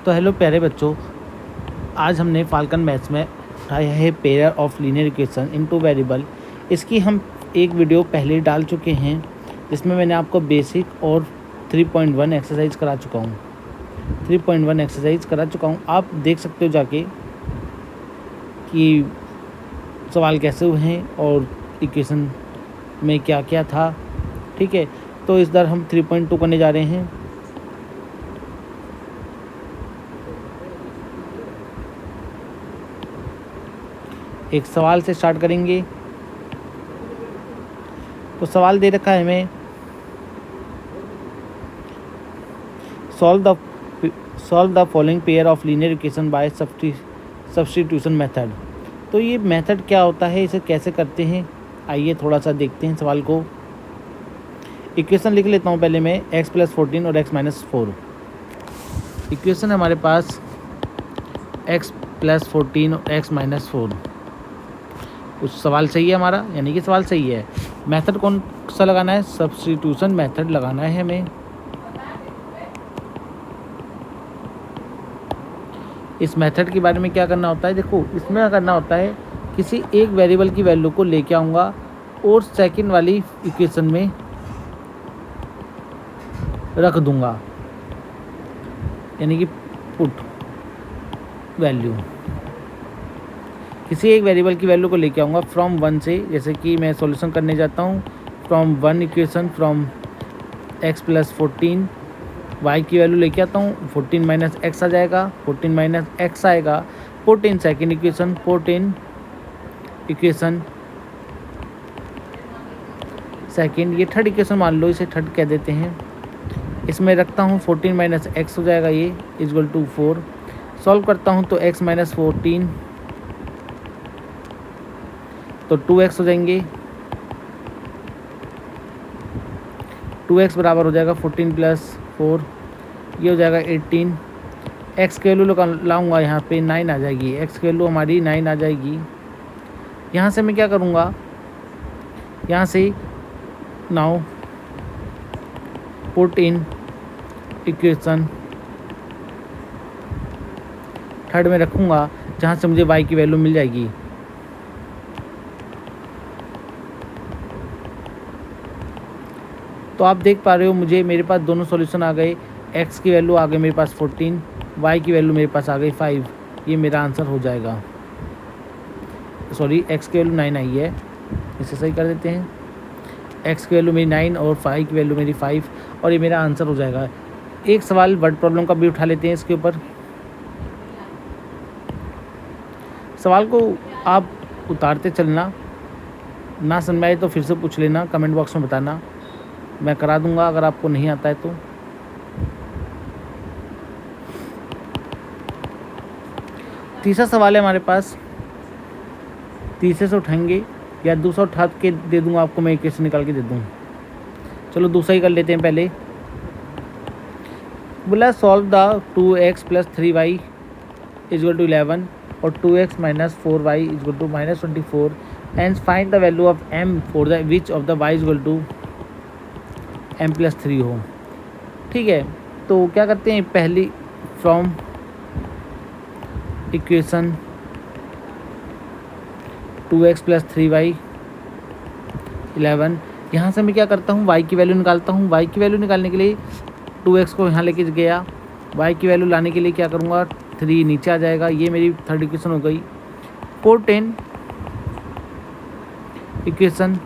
तो हेलो प्यारे बच्चों, आज हमने फाल्कन मैथ्स में उठाया है pair of linear equation in two variable. इसकी हम एक वीडियो पहले डाल चुके हैं जिसमें मैंने आपको बेसिक और 3.1 एक्सरसाइज करा चुका हूँ। 3.1 एक्सरसाइज करा चुका हूँ, आप देख सकते हो जाके कि सवाल कैसे हुए हैं और इक्वेशन में क्या क्या था। ठीक है, तो इस बार हम 3.2 करने जा रहे हैं। एक सवाल से स्टार्ट करेंगे। तो सवाल दे रखा है हमें, solve the following pair of linear equation by substitution method. तो ये मेथड क्या होता है, इसे कैसे करते हैं, आइए थोड़ा सा देखते हैं सवाल को। इक्वेशन लिख लेता हूँ पहले मैं, x+14 और x-4। इक्वेशन हमारे पास x+14 और x-4। कुछ सवाल सही है हमारा, यानी कि सवाल सही है। मेथड कौन सा लगाना है, सब्स्टिट्यूशन मेथड लगाना है हमें। इस मेथड के बारे में क्या करना होता है, देखो इसमें क्या करना होता है, किसी एक वेरिएबल की वैल्यू को लेके आऊँगा और सेकंड वाली इक्वेशन में रख दूंगा, यानी कि पुट वैल्यू। किसी एक वेरिएबल की वैल्यू को लेके आऊँगा फ्रॉम 1 से, जैसे कि मैं सॉल्यूशन करने जाता हूँ from 1 equation from x+14, y की वैल्यू लेके आता हूँ 14 - x आ जाएगा, 14 - x आएगा, put in second equation, put in equation second, ये थर्ड इक्वेशन मान लो, इसे थर्ड कह देते हैं। इसमें रखता हूँ 14 - x हो जाएगा, ये इक्वल टू 4। सॉल्व करता हूँ तो x - 14 तो 2x हो जाएंगे, 2x बराबर हो जाएगा 14 + 4, ये हो जाएगा 18। x की वैल्यू लाऊंगा यहाँ पे 9 आ जाएगी, x की वैल्यू हमारी 9 आ जाएगी। यहाँ से मैं क्या करूँगा, यहाँ से now put in equation third में रखूँगा, जहाँ से मुझे y की वैल्यू मिल जाएगी। तो आप देख पा रहे हो, मेरे पास दोनों सॉल्यूशन आ गए। x की वैल्यू आ गई मेरे पास 14, y की वैल्यू मेरे पास आ गई 5। ये मेरा आंसर हो जाएगा। सॉरी, x की वैल्यू 9 आई है, इसे सही कर देते हैं। x की वैल्यू मेरी 9 और y की वैल्यू मेरी 5, और ये मेरा आंसर हो जाएगा। एक सवाल वर्ड प्रॉब्लम का भी उठा लेते हैं इसके ऊपर। सवाल को आप उतारते चलना, ना समझ आए तो फिर से पूछ लेना, कमेंट बॉक्स में बताना, मैं करा दूंगा अगर आपको नहीं आता है तो। तीसरा सवाल है हमारे पास, तीसरे से उठाएंगे या दूसरा उठा के दे दूंगा आपको, मैं इक्वेशन निकाल के दे दूँ। चलो दूसरा ही कर लेते हैं पहले। बोला सॉल्व द 2x + 3y = 11 और 2x - 4y = -24 and find the value of m for the which of the y = m+3 हो। ठीक है, तो क्या करते हैं, पहली फ्रॉम इक्वेशन 2x + 3y 11, यहाँ से मैं क्या करता हूँ, y की वैल्यू निकालता हूँ। y की वैल्यू निकालने के लिए 2x को यहाँ लेके गया, y की वैल्यू लाने के लिए क्या करूँगा, 3 नीचे आ जाएगा। ये मेरी थर्ड इक्वेशन हो गई। Put in equation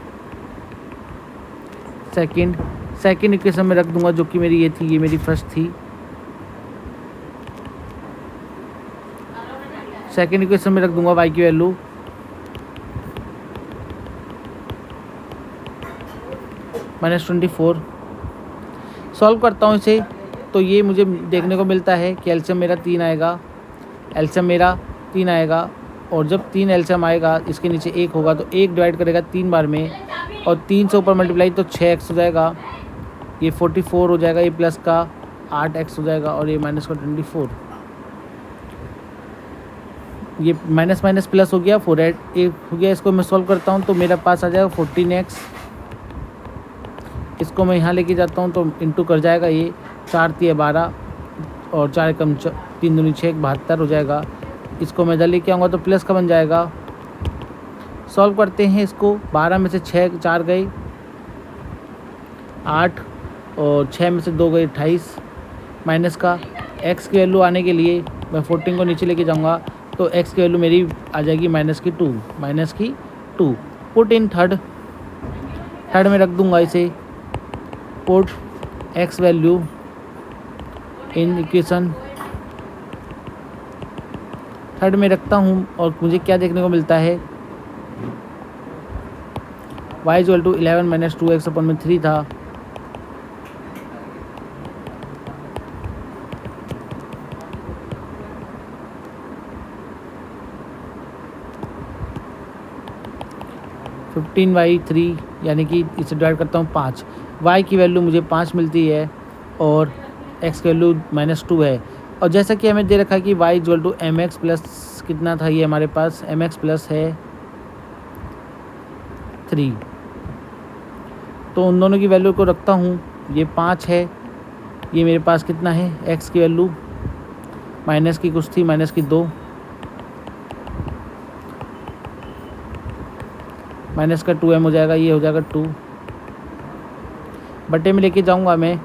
second equation में रख दूंगा, जो कि मेरी ये थी, ये मेरी फर्स्ट थी। सेकेंड इक्वेशन में रख दूंगा y की वैल्यू -24। सॉल्व करता हूँ इसे, तो ये मुझे देखने को मिलता है कि एलसीएम मेरा 3 आएगा, एलसीएम मेरा 3 आएगा, और जब 3 एलसीएम आएगा, इसके नीचे 1 होगा तो 1 डिवाइड करेगा 3 बार में, और 3 से ऊपर मल्टीप्लाई तो 6x हो जाएगा, ये 44 हो जाएगा, ये प्लस का 8x हो जाएगा, और ये माइनस का 24। ये माइनस माइनस प्लस हो गया, 4 हो गया। इसको मैं सॉल्व करता हूँ तो मेरा पास आ जाएगा 14x। इसको मैं यहाँ लेके जाता हूँ तो इंटू कर जाएगा, ये 4 × 12 और 4 कम 3 दूनी 6 72 हो जाएगा। इसको मैं इधर लेके आऊँगा तो प्लस का बन जाएगा। सॉल्व करते हैं इसको। 12 में से 6 4 गए 8 और 6 में से 2 गए 28। माइनस का x की वैल्यू आने के लिए मैं 14 को नीचे लेके जाऊँगा तो x की वैल्यू मेरी आ जाएगी -2। पुट इन थर्ड में रख दूँगा इसे। Put x value in equation third में रखता हूँ और मुझे क्या देखने को मिलता है, y = 11 - 2x/3 था। (15y3) यानी कि इसे डिवाइड करता हूँ 5। y की वैल्यू मुझे 5 मिलती है और x की वैल्यू -2 है। और जैसा कि हमें दे रखा है कि y = mx प्लस कितना था, ये हमारे पास mx प्लस है 3। तो उन दोनों की वैल्यू को रखता हूँ। ये 5 है, ये मेरे पास कितना है x की वैल्यू माइनस की कुछ थी -2 माइनस का 2m हो जाएगा, ये हो जाएगा 2 बटे में लेके जाऊंगा मैं।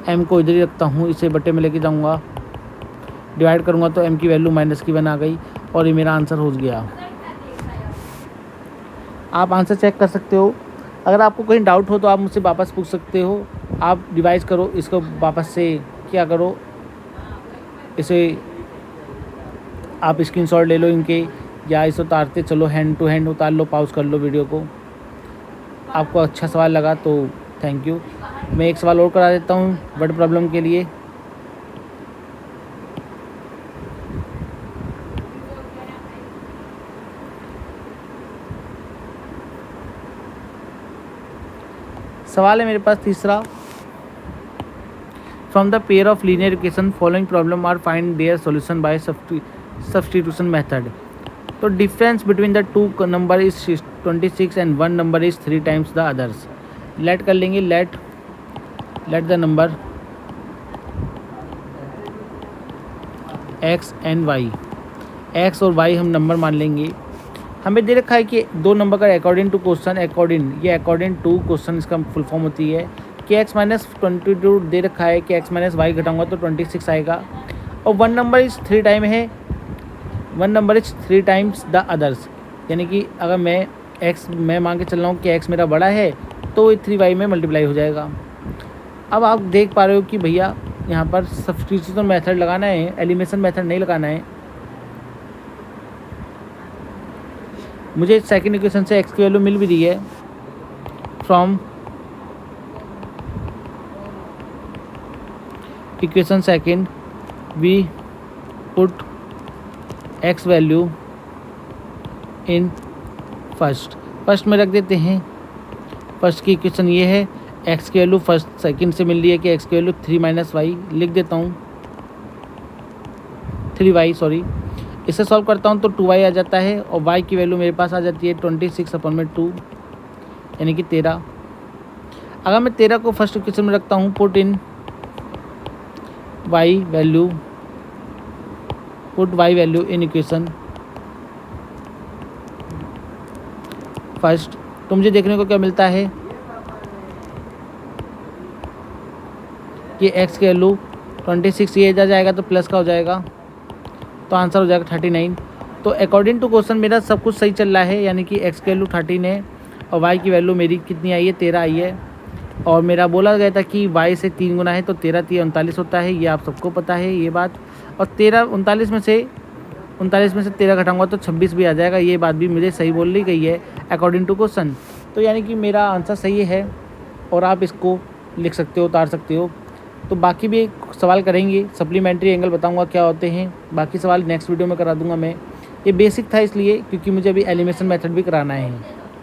m को इधर ही रखता हूँ, इसे बटे में लेके जाऊंगा, डिवाइड करूंगा तो m की वैल्यू -1 आ गई और ये मेरा आंसर हो गया। आप आंसर चेक कर सकते हो। अगर आपको कहीं डाउट हो तो आप मुझसे वापस पूछ सकते हो। आप रिवाइज करो इसको, वापस से क्या करो, इसे आप स्क्रीनशॉट ले लो इनके, या इसे उतारते चलो, हैंड टू हैंड उतार लो, पॉज कर लो वीडियो को। आपको अच्छा सवाल लगा तो थैंक यू। मैं एक सवाल और करा देता हूँ वर्ड प्रॉब्लम के लिए। सवाल है मेरे पास तीसरा। From the pair of linear equation following problem are find their solution by substitution method. तो difference between the two number is 26 and one number is 3 times the others. Let कर लेंगे, let the number x and y, x और y हम नंबर मान लेंगे। हमें दे रखा है कि दो नंबर का according to question, according to question इसका फुल फॉर्म होती है कि x - 22 दे रखा है कि x - y घटाऊंगा तो 26 आएगा। और वन नंबर इज 3 टाइम है, one number is 3 times the others. यानी कि अगर मैं मान के चल रहा हूँ कि x मेरा बड़ा है तो 3y में मल्टीप्लाई हो जाएगा। अब आप देख पा रहे हो कि भैया यहाँ पर सब्स्टिट्यूशन मेथड लगाना है, एलिमिनेशन मेथड नहीं लगाना है। मुझे सेकंड इक्वेशन से x की वैल्यू मिल भी रही है। From equation second we put x value in first में रख देते हैं। फर्स्ट की इक्वेशन ये है, x की वैल्यू सेकंड से मिल रही है कि x की वैल्यू 3 - y लिख देता हूँ, 3y सॉरी। इसे सॉल्व करता हूँ तो 2y आ जाता है और y की वैल्यू मेरे पास आ जाती है 26/2 यानी कि 13। अगर मैं 13 को फर्स्ट इक्वेशन में रखता हूँ, put y value in equation first, तो मुझे देखने को क्या मिलता है कि x की वैल्यू 26, ये इधर जाएगा तो प्लस का हो जाएगा तो आंसर हो जाएगा 39। तो अकॉर्डिंग टू क्वेश्चन मेरा सब कुछ सही चल रहा है, यानी कि x की वैल्यू 13 है और y की वैल्यू मेरी कितनी आई है, 13 आई है। और मेरा बोला गया था कि y से 3 गुना है तो 13 3 39 होता है, ये आप सबको पता है ये बात। और 39 में से 13 घटाऊंगा तो 26 भी आ जाएगा, ये बात भी मुझे सही बोल ली गई है अकॉर्डिंग टू क्वेश्चन। तो यानी कि मेरा आंसर सही है और आप इसको लिख सकते हो, उतार सकते हो। तो बाकी भी एक सवाल करेंगे, सप्लीमेंट्री एंगल बताऊंगा क्या होते हैं, बाकी सवाल नेक्स्ट वीडियो में करा दूंगा मैं। ये बेसिक था इसलिए क्योंकि मुझे अभी एलिमिनेशन मेथड भी कराना है।